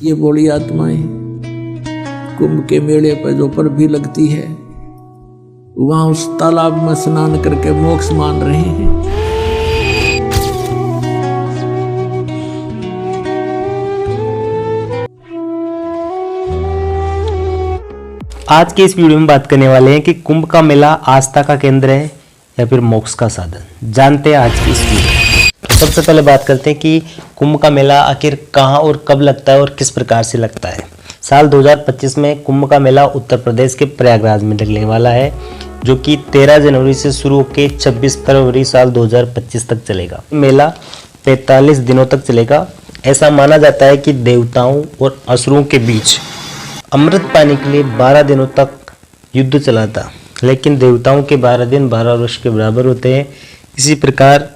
ये बोली आत्माएं कुंभ के मेले पर जो पर भी लगती है, वहां उस तालाब में स्नान करके मोक्ष मान रहे हैं। आज के इस वीडियो में बात करने वाले हैं कि कुंभ का मेला आस्था का केंद्र है या फिर मोक्ष का साधन। जानते हैं आज की इस वीडियो में। सबसे पहले बात करते हैं कि कुंभ का मेला आखिर कहाँ और कब लगता है और किस प्रकार से लगता है। साल 2025 में कुंभ का मेला उत्तर प्रदेश के प्रयागराज में लगने वाला है, जो कि 13 जनवरी से शुरू होकर 26 फरवरी साल 2025 तक चलेगा। मेला 45 दिनों तक चलेगा। ऐसा माना जाता है कि देवताओं और असुरों के बीच अमृत पाने के लिए 12 दिनों तक युद्ध चला था, लेकिन देवताओं के 12 दिन 12 वर्ष के बराबर होते हैं। इसी प्रकार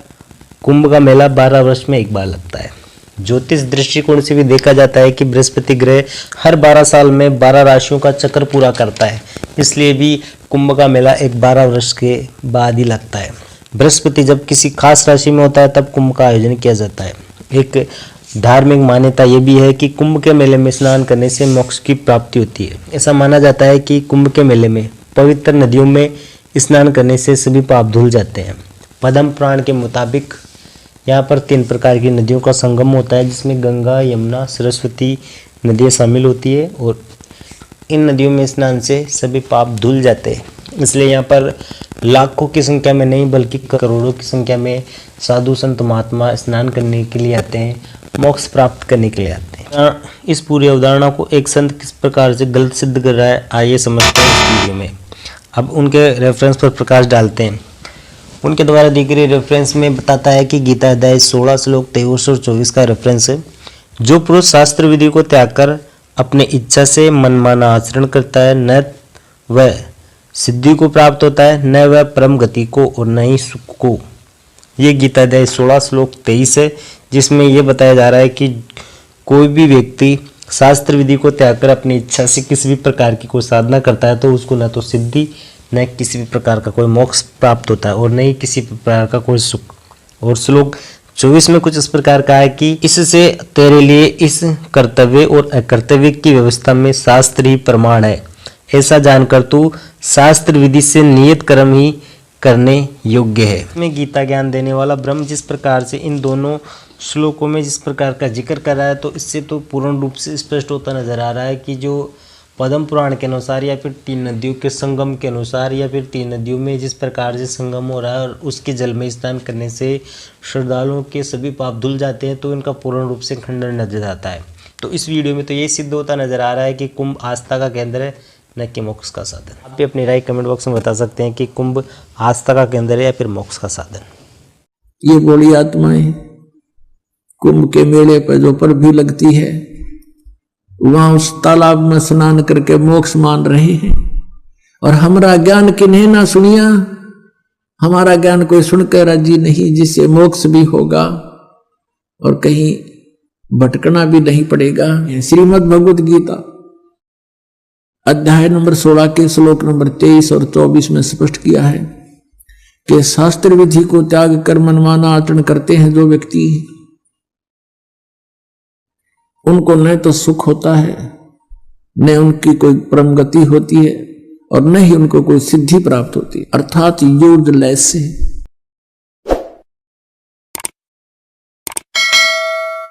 कुंभ का मेला 12 वर्ष में एक बार लगता है। ज्योतिष दृष्टिकोण से भी देखा जाता है कि बृहस्पति ग्रह हर 12 साल में 12 राशियों का चक्र पूरा करता है, इसलिए भी कुंभ का मेला एक 12 वर्ष के बाद ही लगता है। बृहस्पति जब किसी खास राशि में होता है तब कुंभ का आयोजन किया जाता है। एक धार्मिक मान्यता ये भी है कि कुंभ के मेले में स्नान करने से मोक्ष की प्राप्ति होती है। ऐसा माना जाता है कि कुंभ के मेले में पवित्र नदियों में स्नान करने से सभी पाप धुल जाते हैं। पद्म पुराण के मुताबिक यहाँ पर 3 प्रकार की नदियों का संगम होता है, जिसमें गंगा, यमुना, सरस्वती नदियाँ शामिल होती है और इन नदियों में स्नान से सभी पाप धुल जाते हैं। इसलिए यहाँ पर लाखों की संख्या में नहीं बल्कि करोड़ों की संख्या में साधु संत महात्मा स्नान करने के लिए आते हैं, मोक्ष प्राप्त करने के लिए आते हैं। इस पूरी अवधारणा को एक संत किस प्रकार से गलत सिद्ध कर रहा है, आइए समझते हैं इस वीडियो में। अब उनके रेफरेंस पर प्रकाश डालते हैं। उनके द्वारा दी गई रेफरेंस में बताता है कि गीता अध्याय 16 श्लोक 23 और 24 का रेफरेंस है। जो पुरुष शास्त्र विधि को त्याग कर अपने इच्छा से मनमाना आचरण करता है, न वह सिद्धि को प्राप्त होता है, न वह परम गति को और न ही सुख को। ये गीता अध्याय 16 श्लोक 23 है, जिसमें यह बताया जा रहा है कि कोई भी व्यक्ति शास्त्र विधि को त्याग कर अपनी इच्छा से किसी भी प्रकार की कोई साधना करता है तो उसको न तो सिद्धि न किसी भी प्रकार का कोई मोक्ष प्राप्त होता है और न ही किसी प्रकार का कोई सुख। और श्लोक 24 में कुछ इस प्रकार का है कि इससे तेरे लिए इस कर्तव्य और अकर्तव्य की व्यवस्था में शास्त्र ही प्रमाण है। ऐसा जानकर तू शास्त्र विधि से नियत कर्म ही करने योग्य है। इसमें गीता ज्ञान देने वाला ब्रह्म जिस प्रकार से इन दोनों श्लोकों में जिस प्रकार का जिक्र कर रहा है, तो इससे तो पूर्ण रूप से स्पष्ट होता नजर आ रहा है कि जो पद्म पुराण के अनुसार या फिर 3 नदियों के संगम के अनुसार या फिर 3 नदियों में जिस प्रकार से संगम हो रहा है और उसके जल में स्नान करने से श्रद्धालुओं के सभी पाप धुल जाते हैं, तो इनका पूर्ण रूप से खंडन नजर आता है। तो इस वीडियो में तो ये सिद्ध होता नजर आ रहा है कि कुंभ आस्था का केंद्र है, न कि मोक्ष का साधन। आप भी अपनी राय कमेंट बॉक्स में बता सकते हैं कि कुंभ आस्था का केंद्र है या फिर मोक्ष का साधन। ये बोली आत्माएं कुंभ के मेले पर जो पर भी लगती है, वहां उस तालाब में स्नान करके मोक्ष मान रहे हैं। और हमारा ज्ञान किन्हें ना सुनिया, हमारा ज्ञान कोई सुनकर राजी नहीं, जिससे मोक्ष भी होगा और कहीं भटकना भी नहीं पड़ेगा। श्रीमद् भगवत गीता अध्याय नंबर 16 के श्लोक नंबर 23 और 24 में स्पष्ट किया है कि शास्त्र विधि को त्याग कर मनमाना आचरण करते हैं जो व्यक्ति, उनको न तो सुख होता है, न उनकी कोई परम गति होती है और न ही उनको कोई सिद्धि प्राप्त होती है, अर्थात यूजलेस है।